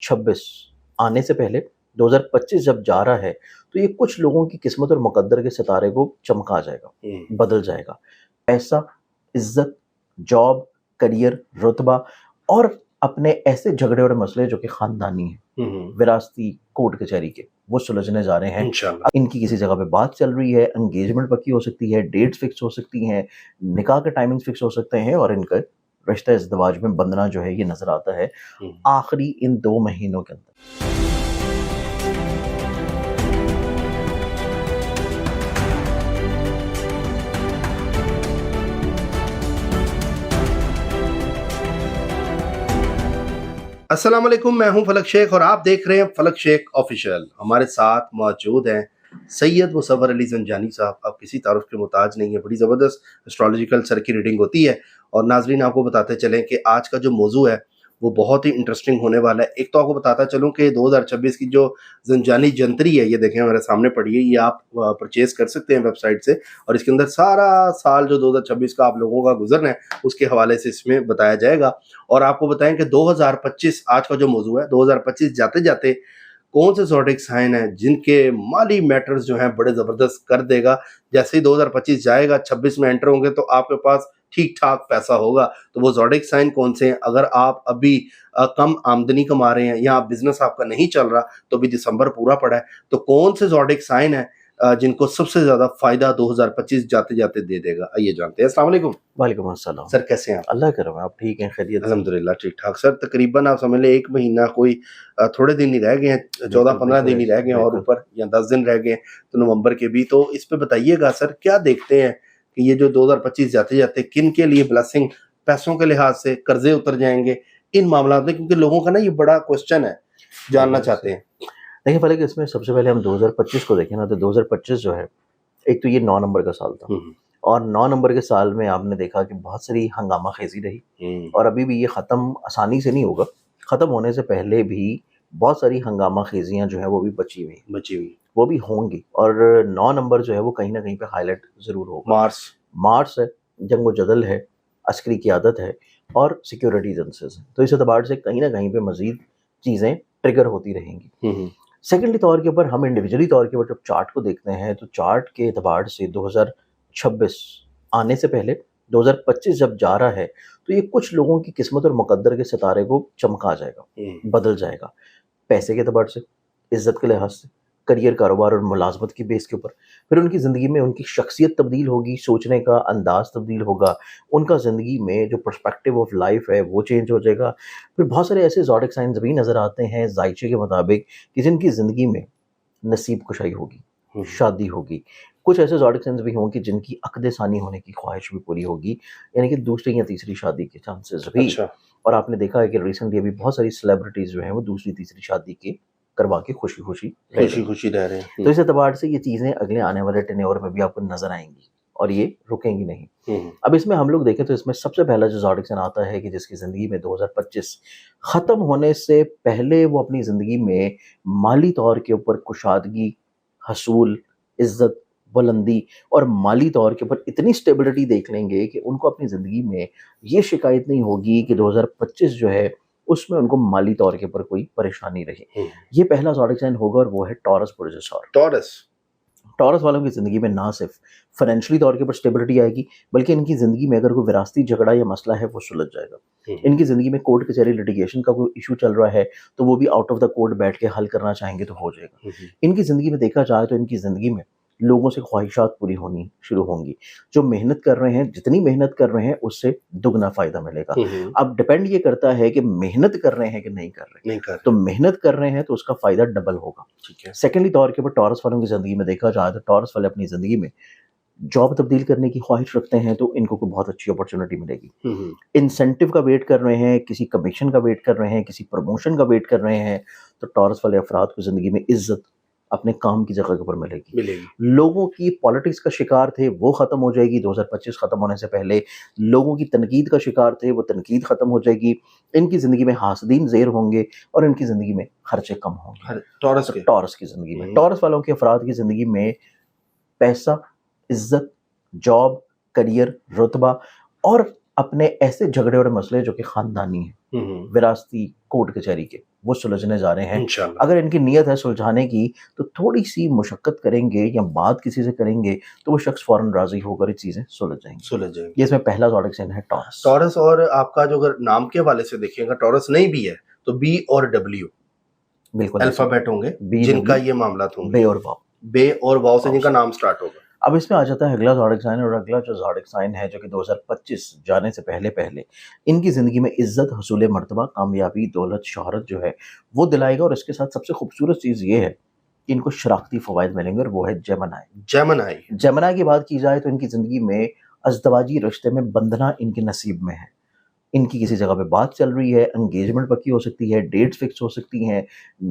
2026 آنے سے پہلے 2025 جب جا رہا ہے تو یہ کچھ لوگوں کی قسمت اور مقدر کے ستارے کو چمکا جائے گا، بدل جائے گا۔ پیسہ، عزت، جاب، کریئر، رتبہ اور اپنے ایسے جھگڑے اور مسئلے جو کہ خاندانی ہیں، وراثتی، کورٹ کچہری کے، وہ سلجھنے جا رہے ہیں انشاءاللہ۔ ان کی کسی جگہ پہ بات چل رہی ہے، انگیجمنٹ پکی ہو سکتی ہے، ڈیٹس فکس ہو سکتی ہیں، نکاح کے ٹائمنگ فکس ہو سکتے ہیں، اور ان کا رشتہ ازدواج میں بندنا جو ہے یہ نظر آتا ہے آخری ان 2 مہینوں کے اندر۔ السلام علیکم، میں ہوں فلک شیخ اور آپ دیکھ رہے ہیں فلک شیخ آفیشیل۔ ہمارے ساتھ موجود ہیں سید مصور علی زنجانی صاحب۔ آپ کسی تعارف کے محتاج نہیں ہیں، بڑی زبردست اسٹرالوجیکل سر کی ریڈنگ ہوتی ہے، اور ناظرین آپ کو بتاتے چلیں کہ آج کا جو موضوع ہے وہ بہت ہی انٹرسٹنگ ہونے والا ہے۔ ایک تو آپ کو بتاتا چلوں کہ 2026 کی جو زنجانی جنتری ہے، یہ دیکھیں میرے سامنے پڑی ہے، یہ آپ پرچیز کر سکتے ہیں ویب سائٹ سے، اور اس کے اندر سارا سال جو 2026 کا آپ لوگوں کا گزرنا ہے اس کے حوالے سے اس میں بتایا جائے گا۔ اور آپ کو بتائیں کہ 2025 آج کا جو موضوع ہے، 2025 جاتے جاتے کون سے زوڈک سائن ہیں جن کے مالی میٹرز جو ہیں بڑے زبردست کر دے گا۔ جیسے ہی 2025 جائے گا، 26 میں انٹر ہوں گے تو آپ کے پاس ٹھیک ٹھاک پیسہ ہوگا۔ تو وہ زوڈک سائن کون سے ہیں؟ اگر آپ ابھی کم آمدنی کما رہے ہیں یا بزنس آپ کا نہیں چل رہا تو بھی دسمبر پورا پڑا ہے، تو کون سے زوڈک سائن ہیں جن کو سب سے زیادہ فائدہ 2025 جاتے جاتے دے دے گا؟ آئیے جانتے ہیں۔ السلام علیکم۔ وعلیکم السلام سر، کیسے ہیں آپ؟ اللہ کرم، آپ ٹھیک ہیں؟ خیریت؟ الحمدللہ ٹھیک ٹھاک سر۔ تقریباً آپ سمجھ لیں 1 مہینہ، کوئی تھوڑے دن ہی رہ گئے ہیں، 14-15 دن ہی رہ گئے ہیں، اور اوپر یا 10 دن رہ گئے ہیں تو نومبر کے بھی۔ تو اس پہ بتائیے گا سر، کیا دیکھتے ہیں کہ یہ جو 2025 جاتے جاتے کن کے لیے بلیسنگ، پیسوں کے لحاظ سے قرضے اتر جائیں گے ان معاملات میں؟ کیونکہ لوگوں کا نا یہ بڑا کوسچن ہے، جاننا چاہتے ہیں۔ دیکھیں پہلے کہ اس میں سب سے پہلے ہم 2025 کو دیکھیں نا، تو 2025 جو ہے ایک تو یہ 9 نمبر کا سال تھا، اور 9 نمبر کے سال میں آپ نے دیکھا کہ بہت ساری ہنگامہ خیزی رہی، اور ابھی بھی یہ ختم آسانی سے نہیں ہوگا۔ ختم ہونے سے پہلے بھی بہت ساری ہنگامہ خیزیاں جو ہیں وہ بھی بچی ہوئی وہ بھی ہوں گی، اور 9 نمبر جو ہے وہ کہیں نہ کہیں پہ ہائی لائٹ ضرور ہوگا۔ مارس ہے، جنگ و جدل ہے، عسکری قیادت ہے، اور سیکیورٹی ایجنسیز ہیں، تو اس اعتبار سے کہیں نہ کہیں پہ مزید چیزیں ٹریگر ہوتی رہیں گی۔ سیکنڈلی طور کے اوپر ہم انڈیویجولی طور کے اوپر جب چارٹ کو دیکھتے ہیں تو چارٹ کے اعتبار سے 2026 آنے سے پہلے 2025 جب جا رہا ہے تو یہ کچھ لوگوں کی قسمت اور مقدر کے ستارے کو چمکا جائے گا، بدل جائے گا۔ پیسے کے اعتبار سے، عزت کے لحاظ سے، کریئر، کاروبار اور ملازمت کی بیس کے اوپر، پھر ان کی زندگی میں ان کی شخصیت تبدیل ہوگی، سوچنے کا انداز تبدیل ہوگا، ان کا زندگی میں جو پرسپیکٹیو آف لائف ہے وہ چینج ہو جائے گا۔ پھر بہت سارے ایسے زوڈک سائنز بھی نظر آتے ہیں زائچے کے مطابق کہ جن کی زندگی میں نصیب کشائی ہوگی، شادی ہوگی۔ کچھ ایسے زوڈک سائنز بھی ہوں کہ جن کی عقد ثانی ہونے کی خواہش بھی پوری ہوگی، یعنی کہ دوسری یا تیسری شادی کے چانسز بھی۔ اور آپ نے دیکھا ہے کہ ریسنٹلی ابھی بہت ساری سیلیبریٹیز جو ہیں وہ دوسری تیسری شادی کے کروا کے خوشی خوشی رہ رہے ہیں۔ تو اس اعتبار سے یہ چیزیں اگلے آنے والے ٹینیور میں بھی آپ کو نظر آئیں گی، اور یہ رکیں گی نہیں۔ اب اس میں ہم لوگ دیکھیں تو اس میں سب سے پہلا جو زوڈک سائن آتا ہے کہ جس کی زندگی میں 2025 ختم ہونے سے پہلے وہ اپنی زندگی میں مالی طور کے اوپر کشادگی، حصول، عزت، بلندی اور مالی طور کے اوپر اتنی سٹیبلٹی دیکھ لیں گے کہ ان کو اپنی زندگی میں یہ شکایت نہیں ہوگی کہ 2025 جو ہے اس میں ان کو مالی طور کے اوپر کوئی پریشانی رہے۔ یہ پہلا زوڈک سائن ہوگا، اور وہ ہے ٹورس برج سور۔ ٹورس والوں کی زندگی میں نہ صرف فائنینشلی طور کے اوپر سٹیبلٹی آئے گی، بلکہ ان کی زندگی میں اگر کوئی وراثتی جھگڑا یا مسئلہ ہے وہ سلجھ جائے گا۔ ان کی زندگی میں کورٹ کچہری لٹیگیشن کا کوئی ایشو چل رہا ہے تو وہ بھی آؤٹ آف دا کورٹ بیٹھ کے حل کرنا چاہیں گے تو ہو جائے گا۔ ان کی زندگی میں دیکھا جائے تو ان کی زندگی میں لوگوں سے خواہشات پوری ہونی شروع ہوں گی۔ جو محنت کر رہے ہیں، جتنی محنت کر رہے ہیں اس سے دگنا فائدہ ملے گا۔ اب ڈیپینڈ یہ کرتا ہے کہ محنت کر رہے ہیں کہ نہیں کر رہے، تو محنت کر رہے ہیں تو اس کا فائدہ ڈبل ہوگا۔ سیکنڈلی طور کے اوپر ٹورس والوں کی زندگی میں دیکھا جائے تو ٹورس والے اپنی زندگی میں جاب تبدیل کرنے کی خواہش رکھتے ہیں تو ان کو کوئی بہت اچھی اپرچونٹی ملے گی۔ انسینٹیو کا ویٹ کر رہے ہیں، کسی کمیشن کا ویٹ کر رہے ہیں، کسی پروموشن کا ویٹ کر رہے ہیں، تو ٹورس والے افراد کو زندگی میں عزت اپنے کام کی جگہ کے اوپر ملے گی۔ لوگوں کی پالیٹکس کا شکار تھے وہ ختم ہو جائے گی 2025 ختم ہونے سے پہلے۔ لوگوں کی تنقید کا شکار تھے وہ تنقید ختم ہو جائے گی۔ ان کی زندگی میں حاسدین زیر ہوں گے، اور ان کی زندگی میں خرچے کم ہوں گے۔ ٹورس کی زندگی میں، ٹورس والوں کے افراد کی زندگی میں پیسہ، عزت، جاب، کریئر، رتبہ اور اپنے ایسے جھگڑے اور مسئلے جو کہ خاندانی ہیں، وراثتی کورٹ کچہری کے، وہ سلجھنے جا رہے ہیں. انشاءاللہ اگر ان کی نیت ہے سلجھانے کی تو تھوڑی سی مشقت کریں گے یا بات کسی سے کریں گے تو وہ شخص فوراً راضی ہو کر یہ چیزیں سلجھ جائیں گی. سلجھ جائیں گے. یہ اس میں پہلا زوڈک سائن ہے ٹورس. ٹورس، اور آپ کا جو اگر نام کے حوالے سے دیکھیں گا ٹورس نہیں بھی ہے تو بی اور ڈبلیو بالکل الفابیٹ ہوں گے جن کا یہ معاملات ہوں بے گے، اور واو. بے اور واو سے جن کا نام سٹارٹ ہوگا. اب اس میں آ جاتا ہے اگلا زوڈک سائن، اور اگلا جو زوڈک سائن ہے جو کہ 2025 جانے سے پہلے پہلے ان کی زندگی میں عزت، حصول مرتبہ، کامیابی، دولت، شہرت جو ہے وہ دلائے گا. اور اس کے ساتھ سب سے خوبصورت چیز یہ ہے کہ ان کو شراکتی فوائد ملیں گے، اور وہ ہے جیمنائی. جیمنائی. جیمنائی کی بات کی جائے تو ان کی زندگی میں ازدواجی رشتے میں بندھنا ان کے نصیب میں ہے. ان کی کسی جگہ پہ بات چل رہی ہے، انگیجمنٹ پکی ہو سکتی ہے، ڈیٹس فکس ہو سکتی ہیں،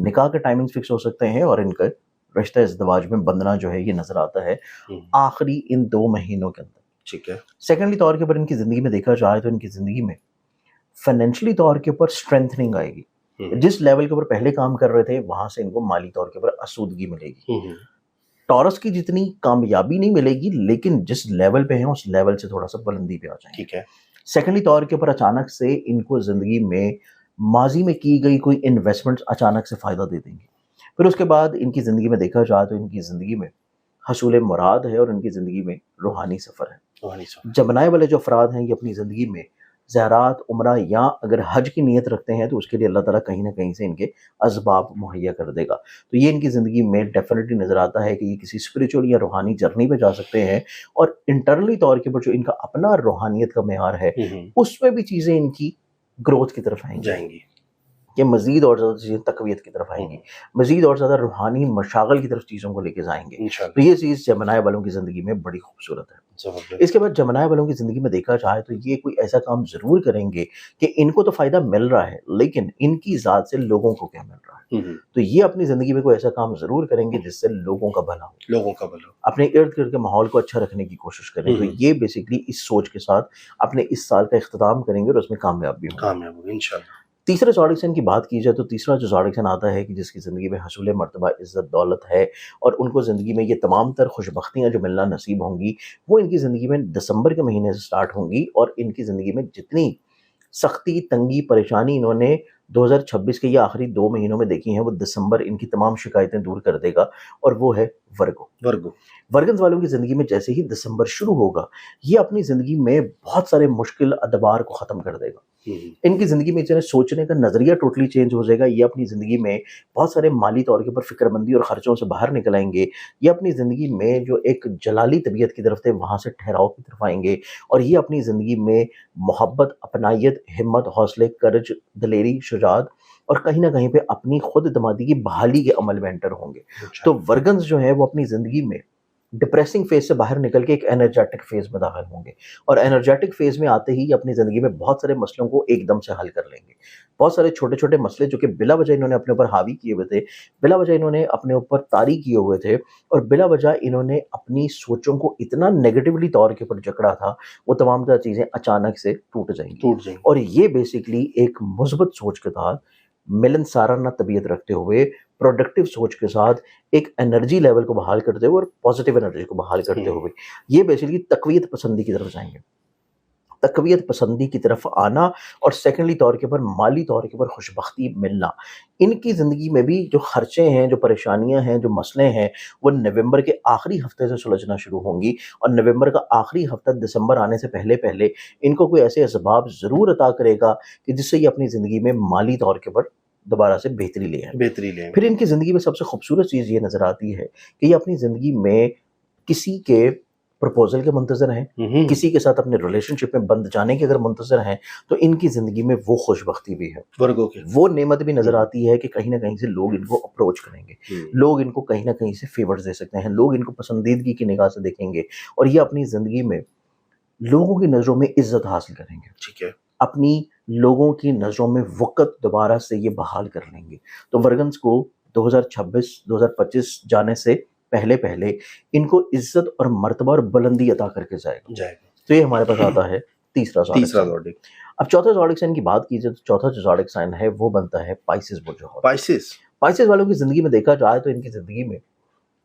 نکاح کے ٹائمنگ فکس ہو سکتے ہیں، اور ان کا رشتہ ازدواج میں بندھنا جو ہے یہ نظر آتا ہے آخری ان 2 مہینوں کے اندر. ٹھیک ہے. سیکنڈلی طور کے اوپر ان کی زندگی میں دیکھا جائے تو ان کی زندگی میں فائنینشلی طور کے اوپر اسٹرینتھنگ آئے گی. جس لیول کے اوپر پہلے کام کر رہے تھے وہاں سے ان کو مالی طور کے اوپر اسودگی ملے گی. ٹورس کی جتنی کامیابی نہیں ملے گی لیکن جس لیول پہ ہیں اس لیول سے تھوڑا سا بلندی پہ آ جائیں. ٹھیک ہے. سیکنڈلی طور کے اوپر اچانک سے ان کو زندگی میں ماضی میں کی گئی کوئی انویسٹمنٹ اچانک سے فائدہ دے دیں گی. پھر اس کے بعد ان کی زندگی میں دیکھا جائے تو ان کی زندگی میں حصول مراد ہے، اور ان کی زندگی میں روحانی سفر ہے. جیمنائی والے جو افراد ہیں یہ اپنی زندگی میں زیارات، عمرہ یا اگر حج کی نیت رکھتے ہیں تو اس کے لیے اللہ تعالیٰ کہیں نہ کہیں سے ان کے اسباب مہیا کر دے گا. تو یہ ان کی زندگی میں ڈیفینیٹلی نظر آتا ہے کہ یہ کسی اسپریچول یا روحانی جرنی پہ جا سکتے ہیں، اور انٹرنلی طور کے اوپر جو ان کا اپنا روحانیت کا معیار ہے اس میں بھی چیزیں ان کی گروتھ کی طرف جائیں گی، کہ مزید اور زیادہ چیزیں تقویت کی طرف آئیں گی، مزید اور زیادہ روحانی مشاغل کی طرف چیزوں کو لے کے جائیں گے. تو یہ چیز جیمنائی والوں کی زندگی میں بڑی خوبصورت ہے. اس کے بعد جیمنائی والوں کی زندگی میں دیکھا جائے تو یہ کوئی ایسا کام ضرور کریں گے کہ ان کو تو فائدہ مل رہا ہے لیکن ان کی ذات سے لوگوں کو کیا مل رہا ہے. تو یہ اپنی زندگی میں کوئی ایسا کام ضرور کریں گے جس سے لوگوں کا بھلا ہو، لوگوں کا بھلا، اپنے ارد گرد کے ماحول کو اچھا رکھنے کی کوشش کریں. تو یہ بیسکلی اس سوچ کے ساتھ اپنے اس سال کا اختتام کریں گے اور اس میں کامیاب بھی ہوں گے انشاءاللہ. تیسرے زوڈک سائن کی بات کی جائے تو تیسرا جو زوڈک سائن آتا ہے کہ جس کی زندگی میں حصول مرتبہ، عزت، دولت ہے، اور ان کو زندگی میں یہ تمام تر خوش بختیاں جو ملنا نصیب ہوں گی وہ ان کی زندگی میں دسمبر کے مہینے سے سٹارٹ ہوں گی. اور ان کی زندگی میں جتنی سختی، تنگی، پریشانی انہوں نے 2026 کے یہ آخری 2 مہینوں میں دیکھی ہیں وہ دسمبر ان کی تمام شکایتیں دور کر دے گا، اور وہ ہے ورگو. ورگنز والوں کی زندگی میں جیسے ہی دسمبر شروع ہوگا یہ اپنی زندگی میں بہت سارے مشکل ادوار کو ختم کر دے گا. ان کی زندگی میں جنہیں سوچنے کا نظریہ ٹوٹلی چینج ہو جائے گا. یہ اپنی زندگی میں بہت سارے مالی طور کے اوپر فکر مندی اور خرچوں سے باہر نکل آئیں گے. یہ اپنی زندگی میں جو ایک جلالی طبیعت کی طرف تھے وہاں سے ٹھہراؤ کی طرف آئیں گے، اور یہ اپنی زندگی میں محبت، اپنائیت، ہمت، حوصلے، کرج، دلیری، شجاعت اور کہیں نہ کہیں پہ اپنی خود اعتمادی کی بحالی کے عمل میں انٹر ہوں گے. تو ورگنز جو ہے وہ اپنی زندگی میں ڈپریسنگ فیز سے باہر نکل کے ایک انرجیٹک فیز میں داخل ہوں گے، اور انرجیٹک فیز میں آتے ہی اپنی زندگی میں بہت سارے مسئلوں کو ایک دم سے حل کر لیں گے. بہت سارے چھوٹے چھوٹے مسئلے جو کہ بلا وجہ انہوں نے اپنے اوپر حاوی کیے ہوئے تھے، بلا وجہ انہوں نے اپنے اوپر طاری کیے ہوئے تھے، اور بلا وجہ انہوں نے اپنی سوچوں کو اتنا نیگیٹولی طور کے اوپر جکڑا تھا، وہ تمام تر چیزیں اچانک سے ٹوٹ جائیں گی. اور یہ بیسکلی ایک مثبت سوچ کے تحت ملنسارانہ طبیعت رکھتے ہوئے، پروڈکٹیو سوچ کے ساتھ ایک انرجی لیول کو بحال کرتے ہوئے اور پازیٹیو انرجی کو بحال کرتے ہوئے یہ بیسکلی تقویت پسندی کی طرف جائیں گے. تقویت پسندی کی طرف آنا، اور سیکنڈلی طور کے اوپر مالی طور کے اوپر خوش بختی ملنا. ان کی زندگی میں بھی جو خرچے ہیں، جو پریشانیاں ہیں، جو مسئلے ہیں وہ نومبر کے آخری ہفتے سے سلجھنا شروع ہوں گی، اور نومبر کا آخری ہفتہ دسمبر آنے سے پہلے پہلے ان کو کوئی ایسے اسباب ضرور عطا کرے گا کہ جس سے یہ اپنی زندگی میں مالی طور کے اوپر دوبارہ سے بہتری لے آئیں. پھر ان کی زندگی میں سب سے خوبصورت چیز یہ نظر آتی ہے کہ یہ اپنی زندگی میں کسی کے پرپوزل کے منتظر ہیں، کسی کے ساتھ اپنے ریلیشن شپ میں بند جانے کے اگر منتظر ہیں تو ان کی زندگی میں وہ خوش بختی بھی ہے، وہ نعمت بھی نظر آتی ہے کہ کہیں نہ کہیں سے لوگ ان کو اپروچ کریں گے، لوگ ان کو کہیں نہ کہیں سے فیورز دے سکتے ہیں، لوگ ان کو پسندیدگی کی نگاہ سے دیکھیں گے، اور یہ اپنی زندگی میں لوگوں کی نظروں میں عزت حاصل کریں گے. ٹھیک ہے. اپنی لوگوں کی نظروں میں وقت دوبارہ سے یہ بحال کر لیں گے. تو ورگنز کو 2026 جانے سے پہلے پہلے ان کو عزت اور مرتبہ اور بلندی عطا کر کے جائے گا. تو یہ ہمارے پاس آتا ہے تیسرا زوڈک. اب چوتھا زوڈک سائن کی بات کی جائے تو چوتھا جو زوڈک سائن ہے وہ بنتا ہے پائسز برج. پائسز والوں کی زندگی میں دیکھا جائے تو ان کی زندگی میں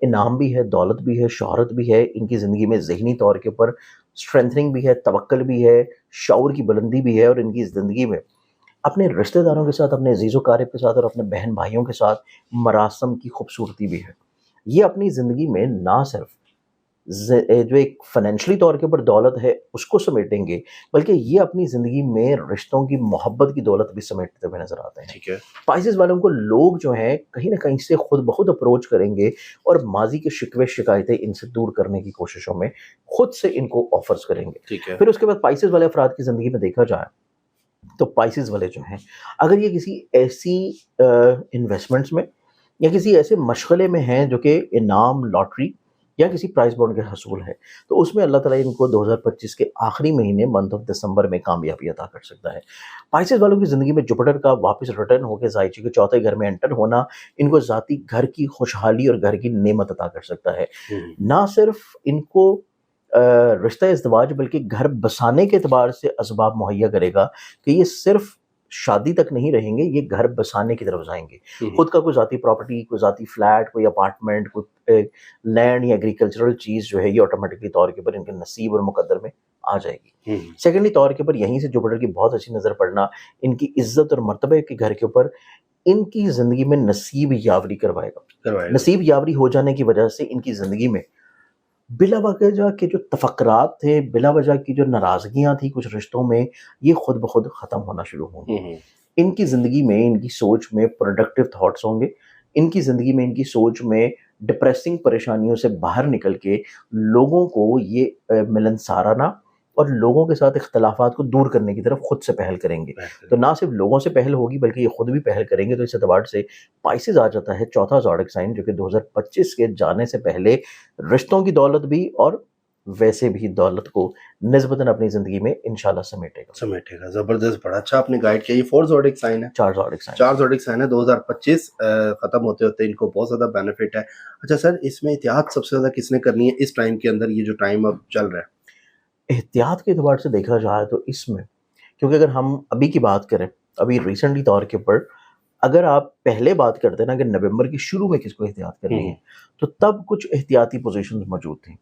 انعام بھی ہے, دولت بھی ہے, شہرت بھی ہے, ان کی زندگی میں ذہنی طور کے اوپر اسٹرینتھنگ بھی ہے, توکل بھی ہے, شعور کی بلندی بھی ہے, اور ان کی زندگی میں اپنے رشتہ داروں کے ساتھ, اپنے عزیز و اقارب کے ساتھ اور اپنے بہن بھائیوں کے ساتھ مراسم کی خوبصورتی بھی ہے. یہ اپنی زندگی میں نہ صرف جو ایک فائنینشلی طور کے اوپر دولت ہے اس کو سمیٹیں گے, بلکہ یہ اپنی زندگی میں رشتوں کی, محبت کی دولت بھی سمیٹتے ہوئے نظر آتے ہیں. ٹھیک ہے. پائسز والوں کو لوگ جو ہیں کہیں نہ کہیں سے خود بخود اپروچ کریں گے اور ماضی کے شکوے شکایتیں ان سے دور کرنے کی کوششوں میں خود سے ان کو آفرز کریں گے. ٹھیک ہے. پھر اس کے بعد پائسز والے افراد کی زندگی میں دیکھا جائے تو پائسز والے جو ہیں اگر یہ کسی ایسی انویسٹمنٹس میں یا کسی ایسے مشغلے میں ہیں جو کہ انعام, لاٹری یا کسی پرائز بانڈ کے حصول ہے, تو اس میں اللہ تعالیٰ ان کو 2025 کے آخری مہینے منتھ آف دسمبر میں کامیابی عطا کر سکتا ہے. پائسز والوں کی زندگی میں جوپیٹر کا واپس ریٹرن ہو کے زائچی کے چوتھے گھر میں انٹر ہونا ان کو ذاتی گھر کی خوشحالی اور گھر کی نعمت عطا کر سکتا ہے. نہ صرف ان کو رشتہ ازدواج بلکہ گھر بسانے کے اعتبار سے اسباب مہیا کرے گا کہ یہ صرف شادی تک نہیں رہیں گے, یہ گھر بسانے کی طرف جائیں گے. خود کا کوئی ذاتی پراپرٹی, کوئی ذاتی فلیٹ, کوئی اپارٹمنٹ, کوئی لینڈ یا ایگریکلچرل چیز جو ہے یہ آٹومیٹکلی طور کے اوپر ان کے نصیب اور مقدر میں آ جائے گی. سیکنڈلی طور کے اوپر یہیں سے جوپیٹر کی بہت اچھی نظر پڑنا ان کی عزت اور مرتبہ کے گھر کے اوپر ان کی زندگی میں نصیب یاوری کروائے گا. نصیب یاوری ہو جانے کی وجہ سے ان کی زندگی میں بلا وجہ کے جو تفکرات تھے, بلا وجہ کی جو ناراضگیاں تھیں کچھ رشتوں میں, یہ خود بخود ختم ہونا شروع ہوں گی. ان کی زندگی میں, ان کی سوچ میں پروڈکٹیو تھاٹس ہوں گے. ان کی زندگی میں, ان کی سوچ میں ڈپریسنگ پریشانیوں سے باہر نکل کے لوگوں کو یہ ملنسارانہ اور لوگوں کے ساتھ اختلافات کو دور کرنے کی طرف خود سے پہل کریں گے. تو نہ صرف لوگوں سے پہل ہوگی بلکہ یہ خود بھی پہل کریں گے. تو اس اعتبار سے پائسز آ جاتا ہے چوتھا زوڈک سائن جو کہ 2025 کے جانے سے پہلے رشتوں کی دولت بھی اور ویسے بھی دولت کو نسبتاً اپنی زندگی میں انشاءاللہ سمیٹے گا. زبردست, بڑا اچھا آپ نے گائیڈ کیا. یہ 4 زوڈک سائن ہے, 4 زوڈک سائن ہے. 2025 ختم ہوتے ہوتے ان کو بہت زیادہ بینیفٹ ہے. اچھا سر, اس میں احتیاط سب سے زیادہ کس نے کرنی ہے اس ٹائم کے اندر, یہ جو ٹائم اب چل رہا ہے؟ احتیاط کے اعتبار سے دیکھا جائے تو اس میں, کیونکہ اگر ہم ابھی کی بات کریں, ابھی ریسنٹلی طور کے اوپر اگر آپ پہلے بات کرتے نا کہ نومبر کے شروع میں کس کو احتیاط کرنی ہے, تو تب کچھ احتیاطی پوزیشنز موجود تھیں.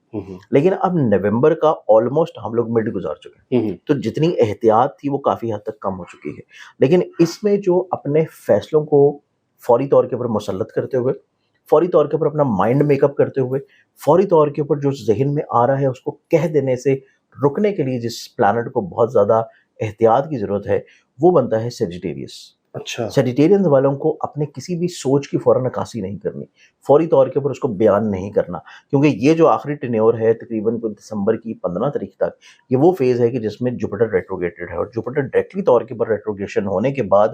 لیکن اب نومبر کا آلموسٹ ہم لوگ مڈ گزار چکے ہیں, تو جتنی احتیاط تھی وہ کافی حد تک کم ہو چکی ہے. لیکن اس میں جو اپنے فیصلوں کو فوری طور کے اوپر مسلط کرتے ہوئے, فوری طور کے اوپر اپنا مائنڈ میک اپ کرتے ہوئے, فوری طور کے اوپر جو ذہن میں آ رہا ہے اس کو کہہ دینے سے رکنے کے لیے جس پلانٹ کو بہت زیادہ احتیاط کی ضرورت ہے وہ بنتا ہے سیجیٹیریس. اچھا, سیجیٹیرینز والوں کو اپنے کسی بھی سوچ کی فوراً عکاسی نہیں کرنی, فوری طور کے اوپر اس کو بیان نہیں کرنا, کیونکہ یہ جو آخری ٹینیور ہے تقریباً دسمبر کی 15 تاریخ تک, یہ وہ فیز ہے کہ جس میں جوپیٹر ریٹروگیٹڈ ہے, اور جوپیٹر ڈائریکٹلی طور کے اوپر ریٹروگیشن ہونے کے بعد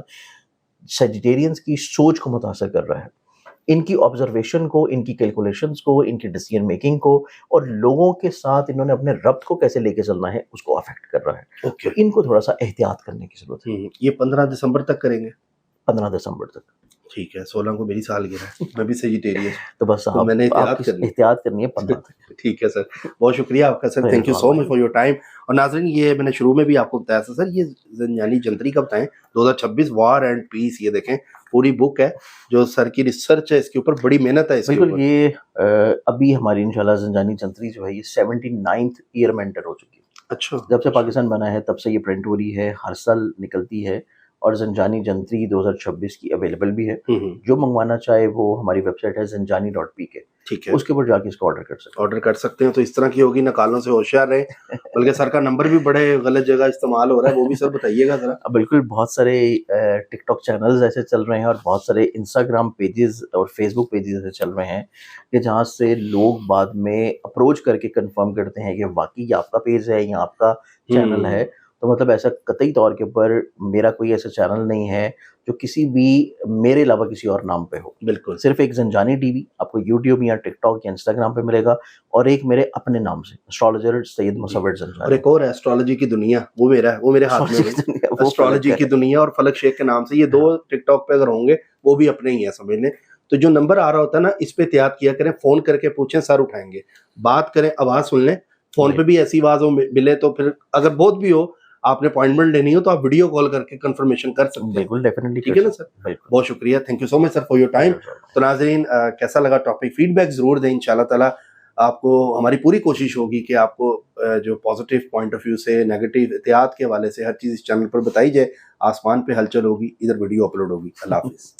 سیجیٹیرینز کی سوچ کو متاثر کر رہا ہے, ان کی آبزرویشن کو, ان کی کیلکولیشنز کو, ان کی ڈیسیژن میکنگ کو, اور لوگوں کے ساتھ انہوں نے اپنے ربط کو کیسے لے کے چلنا ہے اس کو افیکٹ کر رہا ہے. تو ان کو تھوڑا سا احتیاط کرنے کی ضرورت ہے. یہ 15 دسمبر تک کریں گے, 15 دسمبر تک. ٹھیک ہے, 16 کو میری سالگرہ ہے, میں بھی سیجیٹیرین, تو بس میں نے احتیاط کرنی ہے 15 تک. ٹھیک ہے سر, بہت شکریہ آپ کا sir, thank you so much for your time. اور ناظرین, یہ میں نے شروع میں بھی آپ کو بتایا تھا سر, یہ زنجانی جنتری کا بتائیں 2026 وار اینڈ پیس, یہ دیکھیں پوری بک ہے جو سر کی ریسرچ ہے, اس کے اوپر بڑی محنت ہے. بالکل, یہ ابھی ہماری انشاءاللہ زنجانی جنتری جو ہے یہ 79th ایئر میں انٹر ہو چکی ہے. اچھا, جب سے پاکستان بنا ہے تب سے یہ پرنٹ ہو رہی ہے, ہر سال نکلتی ہے, اور زنجانی جنتری 2026 کی اویلیبل بھی ہے. جو منگوانا چاہے وہ ہماری ویب سائٹ ہے zanjani.pk, ٹھیک ہے, اس کے اوپر جا کے اس کو آرڈر کر سکتے ہیں. تو اس طرح کی ہوگی, نکالوں سے ہوشیار رہیں. بلکہ سر کا نمبر بھی بڑے غلط جگہ استعمال ہو رہا ہے, وہ بھی سر بتائیے گا ذرا. بالکل, بہت سارے ٹک ٹاک چینلز ایسے چل رہے ہیں اور بہت سارے انسٹاگرام پیجز اور فیس بک پیجز ایسے چل رہے ہیں کہ جہاں سے لوگ بعد میں اپروچ کر کے کنفرم کرتے ہیں کہ واقعی یہ آپ کا پیج ہے یا آپ کا چینل ہے. تو مطلب ایسا قطعی طور کے اوپر میرا کوئی ایسا چینل نہیں ہے جو کسی بھی میرے علاوہ کسی اور نام پہ ہو. بالکل, صرف ایک زنجانی ٹی وی آپ کو یوٹیوب یا ٹک ٹاک یا انسٹاگرام پہ ملے گا, اور ایک میرے اپنے نام سے اسٹرالوجر سید مصور زنجانی, اور ایک اور ہے اسٹرالوجی کی دنیا, وہ میرا ہے, وہ میرے ہاتھ میں ہے, اسٹرالوجی کی دنیا اور فلک شیخ کے نام سے. یہ 2 ٹک ٹاک پہ اگر ہوں گے وہ بھی اپنے ہی ہیں, سمجھ لیں. تو جو نمبر آ رہا ہوتا ہے نا, اس پہ احتیاط کیا کریں, فون کر کے پوچھیں, سر اٹھائیں گے, بات کریں, آواز سن لیں. فون پہ بھی ایسی آواز ہو ملے تو پھر اگر بہت بھی ہو آپ نے اپوائنٹمنٹ لینی ہو تو آپ ویڈیو کال کر کے کنفرمیشن کر سکتے ہیں. بالکل ڈیفینیٹلی, ٹھیک ہے نا سر, بہت شکریہ, thank you so much sir for your time. تو ناظرین کیسا لگا ٹاپک, فیڈ بیک ضرور دیں, انشاءاللہ تعالیٰ آپ کو ہماری پوری کوشش ہوگی کہ آپ کو جو پازیٹیو پوائنٹ آف ویو سے, نیگیٹو احتیاط کے حوالے سے ہر چیز اس چینل پر بتائی جائے. آسمان پہ ہلچل ہوگی, ادھر ویڈیو اپلوڈ ہوگی. اللہ حافظ.